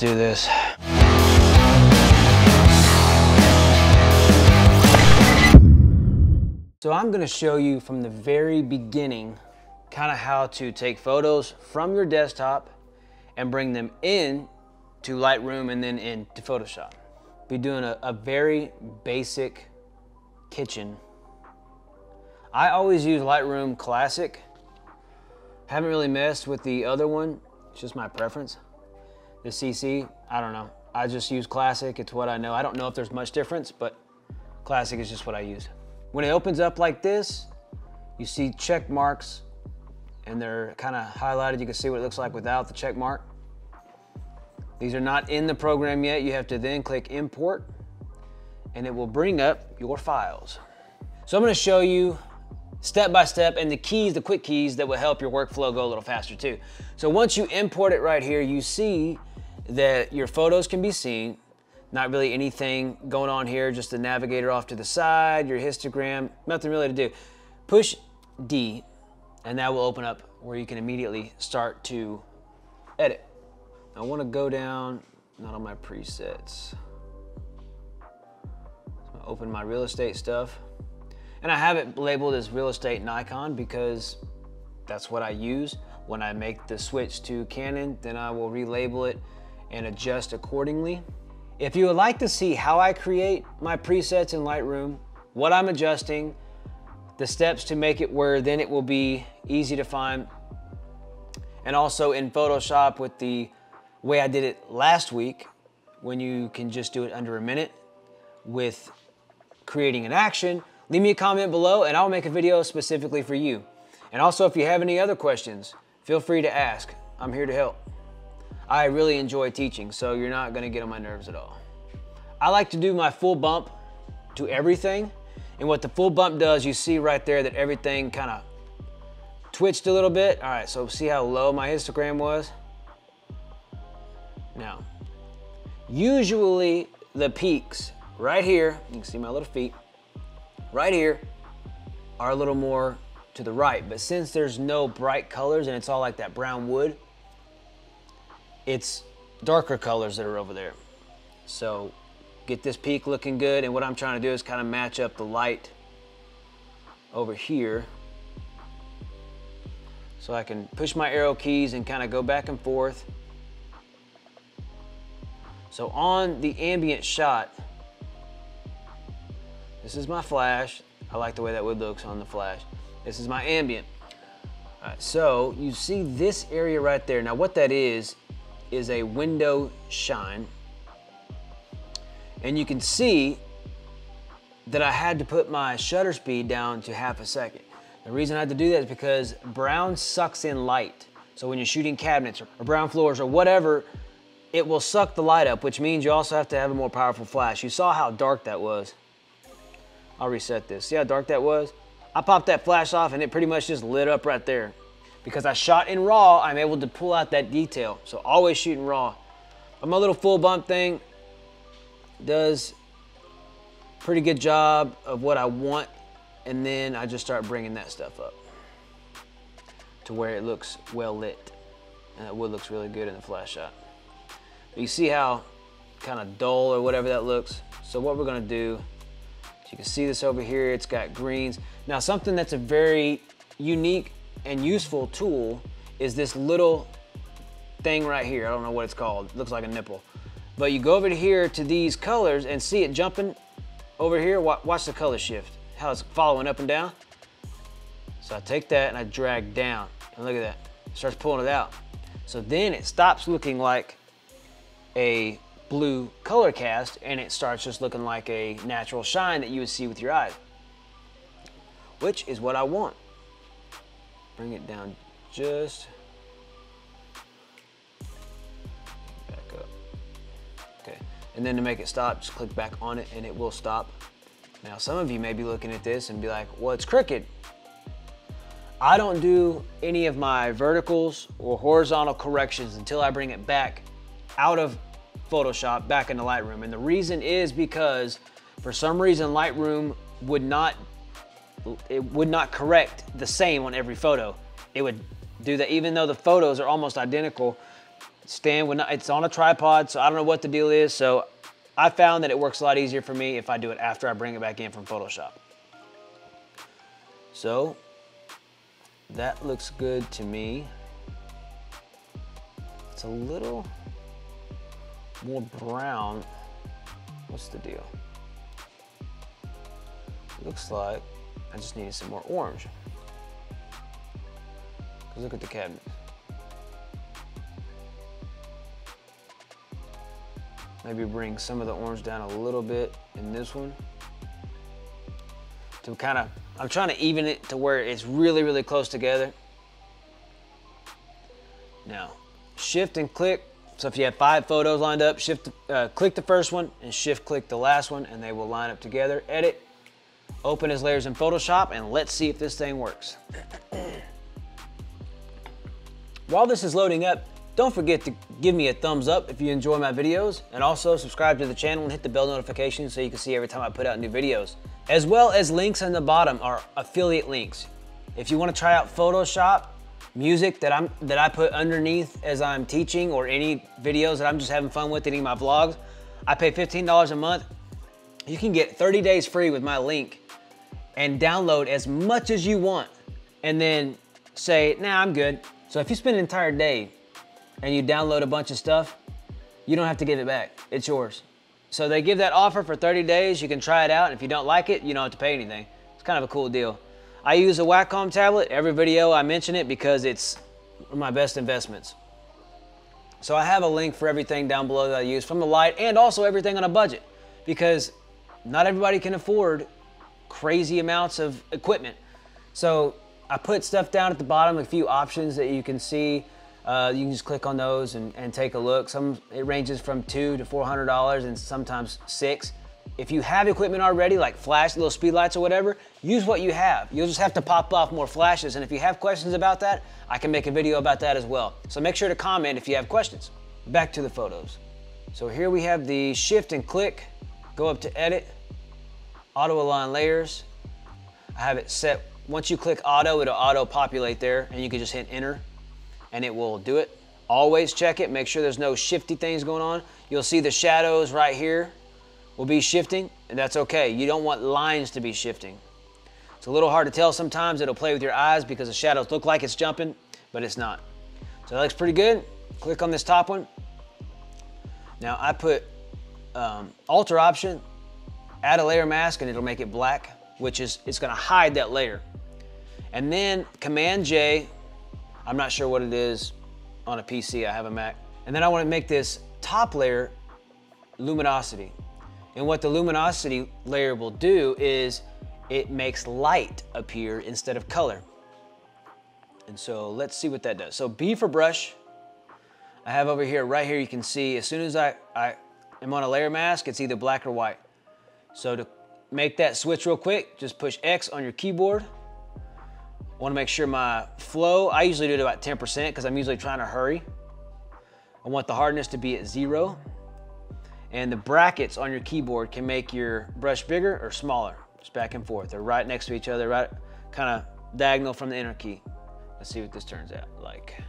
do this. So I'm gonna show you from the very beginning kind of how to take photos from your desktop and bring them in to Lightroom and then into Photoshop. Be doing a very basic kitchen. I always use Lightroom Classic. Haven't really messed with the other one. It's just my preference. The CC, I don't know. I just use Classic, it's what I know. I don't know if there's much difference, but Classic is just what I use. When it opens up like this, you see check marks and they're kind of highlighted. You can see what it looks like without the check mark. These are not in the program yet. You have to then click import and it will bring up your files. So I'm gonna show you step by step and the keys, the quick keys that will help your workflow go a little faster too. So once you import it right here, you see that your photos can be seen. Not really anything going on here, just the navigator off to the side, your histogram, nothing really to do. Push D and that will open up where you can immediately start to edit. I want to go down, not on my presets. So I'll open my real estate stuff. And I have it labeled as real estate Nikon because that's what I use. When I make the switch to Canon, then I will relabel it and adjust accordingly. If you would like to see how I create my presets in Lightroom, what I'm adjusting, the steps to make it where then it will be easy to find, and also in Photoshop with the way I did it last week, when you can just do it under a minute with creating an action, leave me a comment below and I'll make a video specifically for you. And also if you have any other questions, feel free to ask. I'm here to help. I really enjoy teaching, so you're not gonna get on my nerves at all. I like to do my full bump to everything. And what the full bump does, you see right there that everything kind of twitched a little bit. All right, so see how low my histogram was? Now, usually the peaks right here, you can see my little feet, right here are a little more to the right. But since there's no bright colors and it's all like that brown wood, it's darker colors that are over there. So get this peak looking good. And what I'm trying to do is kind of match up the light over here. So I can push my arrow keys and kind of go back and forth. So on the ambient shot, this is my flash. I like the way that wood looks on the flash. This is my ambient. All right, so you see this area right there. Now what that is a window shine. And you can see that I had to put my shutter speed down to 1/2 second. The reason I had to do that is because brown sucks in light. So when you're shooting cabinets or brown floors or whatever, it will suck the light up, which means you also have to have a more powerful flash. You saw how dark that was. I'll reset this. See how dark that was? I popped that flash off and it pretty much just lit up right there. Because I shot in RAW, I'm able to pull out that detail. So always shoot in RAW. But my little full bump thing does a pretty good job of what I want. And then I just start bringing that stuff up to where it looks well lit. And that wood looks really good in the flash shot. But you see how kind of dull or whatever that looks? So what we're gonna do, you can see this over here, it's got greens. Now something that's a very unique and useful tool is this little thing right here. I don't know what it's called. It looks like a nipple. But you go over to here to these colors and see it jumping over here. Watch the color shift, how it's following up and down. So I take that and I drag down. And look at that, it starts pulling it out. So then it stops looking like a blue color cast and it starts just looking like a natural shine that you would see with your eyes, which is what I want. Bring it down just back up. Okay, and then to make it stop, just click back on it and it will stop. Now some of you may be looking at this and be like, well, it's crooked. I don't do any of my verticals or horizontal corrections until I bring it back out of Photoshop back into Lightroom. And the reason is because for some reason Lightroom would not correct the same on every photo. It would do that even though the photos are almost identical. stand would not, it's on a tripod, so I don't know what the deal is. So I found that it works a lot easier for me if I do it after I bring it back in from Photoshop. So that looks good to me. It's a little more brown. What's the deal? Looks like I just needed some more orange. Look at the cabinet. Maybe bring some of the orange down a little bit in this one. To kind of, I'm trying to even it to where it's really, really close together. Now, shift and click. So if you have 5 photos lined up, click the first one and shift click the last one and they will line up together. Edit, open as layers in Photoshop, and let's see if this thing works. While this is loading up, don't forget to give me a thumbs up if you enjoy my videos, and also subscribe to the channel and hit the bell notification so you can see every time I put out new videos. As well as links on the bottom are affiliate links. If you want to try out Photoshop, music that I put underneath as I'm teaching, or any videos that I'm just having fun with, any of my vlogs, I pay $15 a month. You can get 30 days free with my link and download as much as you want, and then say, nah, I'm good. So if you spend an entire day and you download a bunch of stuff, you don't have to give it back. It's yours. So they give that offer for 30 days. You can try it out. And if you don't like it, you don't have to pay anything. It's kind of a cool deal. I use a Wacom tablet. Every video I mention it because it's one of my best investments. So I have a link for everything down below that I use from the light, and also everything on a budget, because not everybody can afford crazy amounts of equipment. So I put stuff down at the bottom, a few options that you can see. You can just click on those and take a look. It ranges from $200 to $400 and sometimes $600. If you have equipment already, like flash, little speed lights or whatever, use what you have. You'll just have to pop off more flashes. And if you have questions about that, I can make a video about that as well. So make sure to comment if you have questions. Back to the photos. So here we have the shift and click, go up to edit, auto align layers. I have it set. Once you click auto, it'll auto populate there, and you can just hit enter and it will do it. Always check it, make sure there's no shifty things going on. You'll see the shadows right here will be shifting, and that's okay. You don't want lines to be shifting. It's a little hard to tell sometimes. It'll play with your eyes because the shadows look like it's jumping, but it's not. So that looks pretty good. Click on this top one. Now I put Alter option, add a layer mask, and it'll make it black, which is, it's gonna hide that layer. And then Command J, I'm not sure what it is on a PC, I have a Mac. And then I wanna make this top layer luminosity. And what the luminosity layer will do is it makes light appear instead of color. And so let's see what that does. So B for brush. I have over here, right here, you can see as soon as I am on a layer mask, it's either black or white. So to make that switch real quick, just push X on your keyboard. I wanna make sure my flow, I usually do it about 10% because I'm usually trying to hurry. I want the hardness to be at 0. And the brackets on your keyboard can make your brush bigger or smaller, just back and forth. They're right next to each other, right, kind of diagonal from the enter key. Let's see what this turns out like.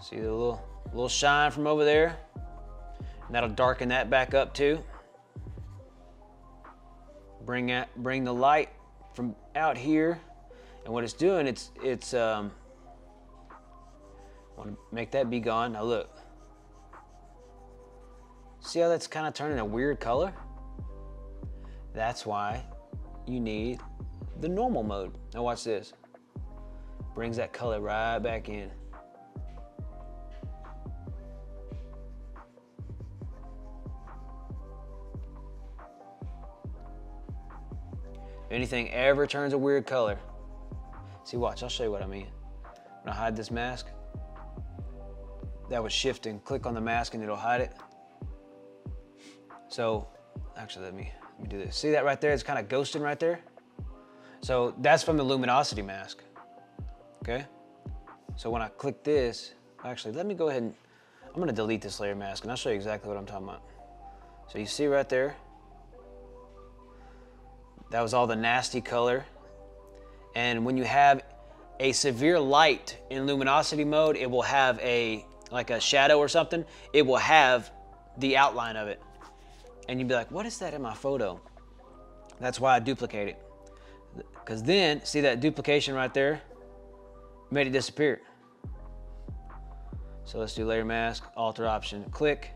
See the little shine from over there? And that'll darken that back up too. Bring the light from out here, and what it's doing, it's want to make that be gone. Now look. See how that's kind of turning a weird color? That's why you need the normal mode. Now watch this. Brings that color right back in. If anything ever turns a weird color, see, watch, I'll show you what I mean. When I hide this mask, that was shift and click on the mask and it'll hide it. So, actually, let me do this. See that right there? It's kind of ghosting right there. So that's from the luminosity mask, okay? So when I click this, actually, let me go ahead and, I'm gonna delete this layer mask and I'll show you exactly what I'm talking about. So you see right there, that was all the nasty color. And when you have a severe light in luminosity mode, it will have like a shadow or something. It will have the outline of it. And you'd be like, what is that in my photo? That's why I duplicate it. Because then, see that duplication right there? Made it disappear. So let's do layer mask, alter option, click.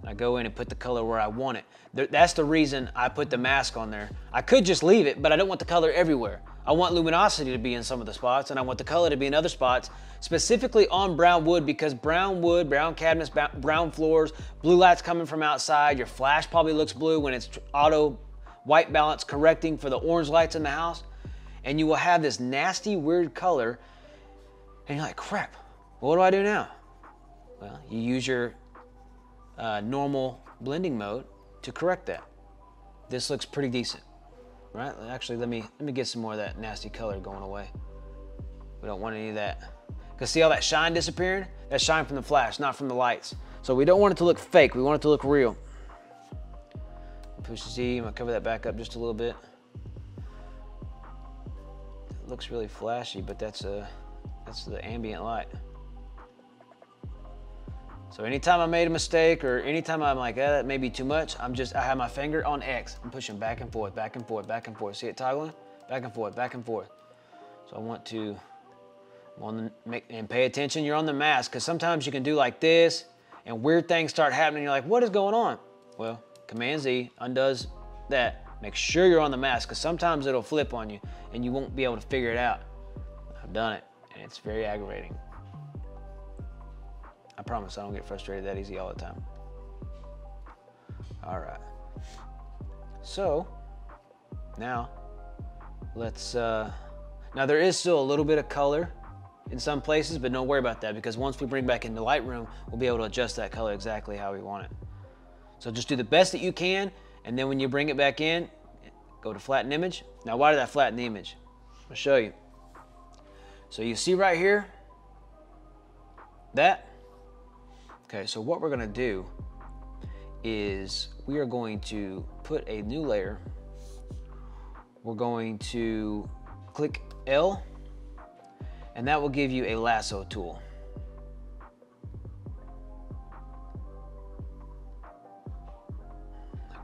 I go in and put the color where I want it. That's the reason I put the mask on there. I could just leave it, but I don't want the color everywhere. I want luminosity to be in some of the spots, and I want the color to be in other spots, specifically on brown wood, because brown wood, brown cabinets, brown floors, blue light's coming from outside. Your flash probably looks blue when it's auto white balance correcting for the orange lights in the house. And you will have this nasty, weird color, and you're like, crap, what do I do now? Well, you use your normal blending mode to correct that. This looks pretty decent, right? Actually, let me get some more of that nasty color going away. We don't want any of that. Because see all that shine disappearing? That's shine from the flash, not from the lights. So we don't want it to look fake. We want it to look real. Push Z, I'm gonna cover that back up just a little bit. It looks really flashy, but that's the ambient light. So anytime I made a mistake, or anytime I'm like, that may be too much, I have my finger on X. I'm pushing back and forth, back and forth, back and forth. See it toggling? Back and forth, back and forth. So I want to, and pay attention, you're on the mask, because sometimes you can do like this, and weird things start happening, you're like, what is going on? Well, Command Z undoes that. Make sure you're on the mask, because sometimes it'll flip on you, and you won't be able to figure it out. I've done it, and it's very aggravating. I promise I don't get frustrated that easy all the time. All right. So now let's, now there is still a little bit of color in some places, but don't worry about that, because once we bring back into Lightroom, we'll be able to adjust that color exactly how we want it. So just do the best that you can, and then when you bring it back in, go to Flatten Image. Now why did I flatten the image? I'll show you. So you see right here, that? Okay, so what we're gonna do is we are going to put a new layer. We're going to click L, and that will give you a lasso tool.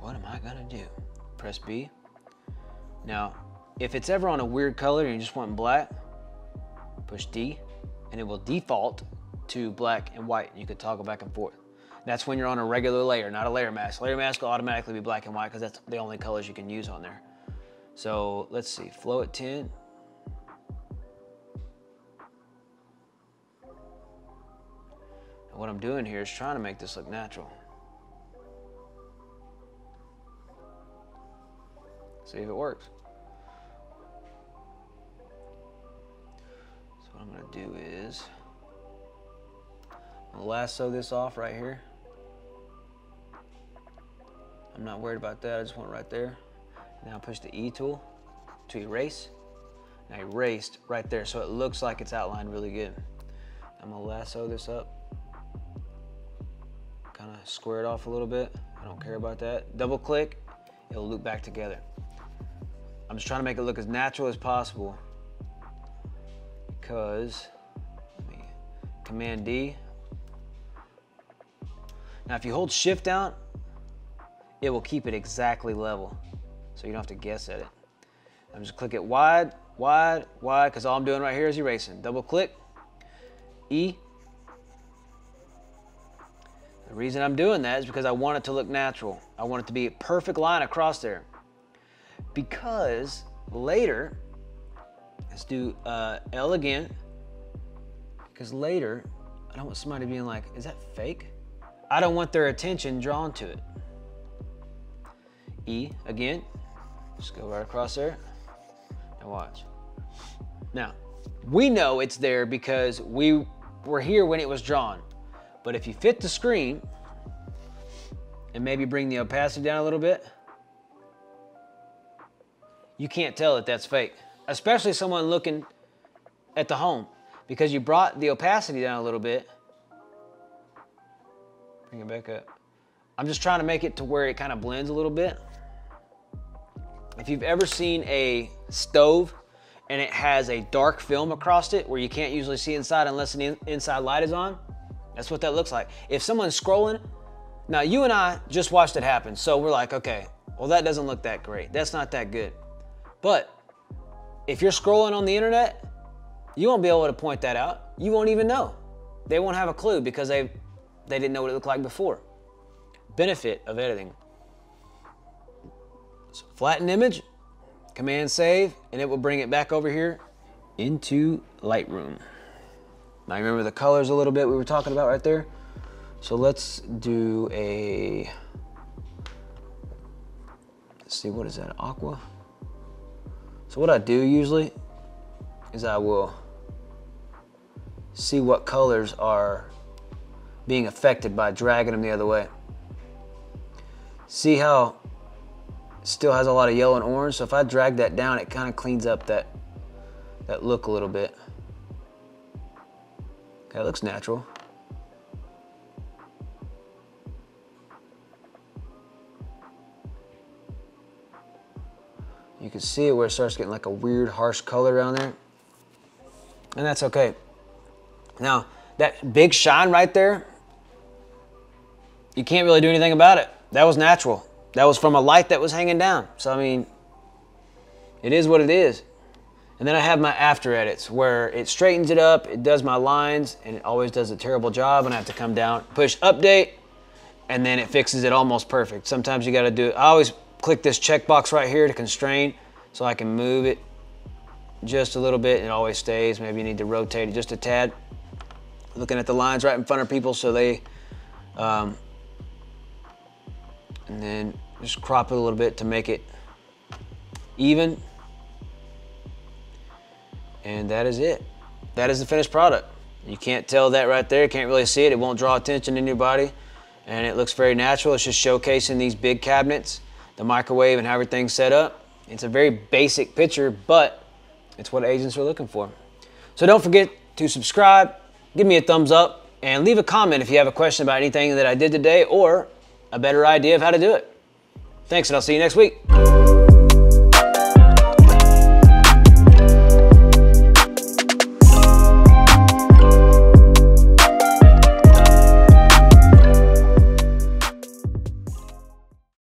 What am I gonna do? Press B. Now, if it's ever on a weird color and you just want black, push D, and it will default to black and white. You could toggle back and forth. That's when you're on a regular layer, not a layer mask. Layer mask will automatically be black and white because that's the only colors you can use on there. So let's see, flow at 10. And what I'm doing here is trying to make this look natural. See if it works. So what I'm gonna do is, I'm gonna lasso this off right here. I'm not worried about that, I just want it right there. Now push the E tool to erase. Now erased right there, so it looks like it's outlined really good. I'm gonna lasso this up. Kind of square it off a little bit. I don't care about that. Double click, it'll loop back together. I'm just trying to make it look as natural as possible, because, let me Command D. Now if you hold Shift down, it will keep it exactly level, so you don't have to guess at it. I'm just click it wide, wide, wide, because all I'm doing right here is erasing. Double click, E. The reason I'm doing that is because I want it to look natural. I want it to be a perfect line across there. Because later, let's do L again, because later, I don't want somebody being like, is that fake? I don't want their attention drawn to it. E again, just go right across there, and watch. Now, we know it's there because we were here when it was drawn, but if you fit the screen, and maybe bring the opacity down a little bit, you can't tell that that's fake, especially someone looking at the home, because you brought the opacity down a little bit. Bring it back up. I'm just trying to make it to where it kind of blends a little bit. If you've ever seen a stove and it has a dark film across it where you can't usually see inside unless the inside light is on. That's what that looks like. If someone's scrolling, now you and I just watched it happen, so we're like, okay, well that doesn't look that great. That's not that good. But if you're scrolling on the internet, you won't be able to point that out. You won't even know. They won't have a clue because they didn't know what it looked like before. Benefit of editing. So flatten image, Command save, and it will bring it back over here into Lightroom. Now you remember the colors a little bit we were talking about right there? So let's do let's see, what is that, aqua? So what I do usually is I will see what colors are being affected by dragging them the other way. See how it still has a lot of yellow and orange? So if I drag that down, it kind of cleans up that look a little bit. Okay, it looks natural. You can see it where it starts getting like a weird harsh color around there. And that's okay. Now, that big shine right there, you can't really do anything about it. That was natural. That was from a light that was hanging down. So, I mean, it is what it is. And then I have my after edits where it straightens it up, it does my lines, and it always does a terrible job, and I have to come down, push update, and then it fixes it almost perfect. Sometimes you gotta do it. I always click this checkbox right here to constrain so I can move it just a little bit, and it always stays. Maybe you need to rotate it just a tad. Looking at the lines right in front of people so they, and then just crop it a little bit to make it even. And that is it. That is the finished product. You can't tell that right there. You can't really see it. It won't draw attention to anybody. And it looks very natural. It's just showcasing these big cabinets, the microwave, and how everything's set up. It's a very basic picture, but it's what agents are looking for. So don't forget to subscribe, give me a thumbs up, and leave a comment if you have a question about anything that I did today or a better idea of how to do it. Thanks, and I'll see you next week.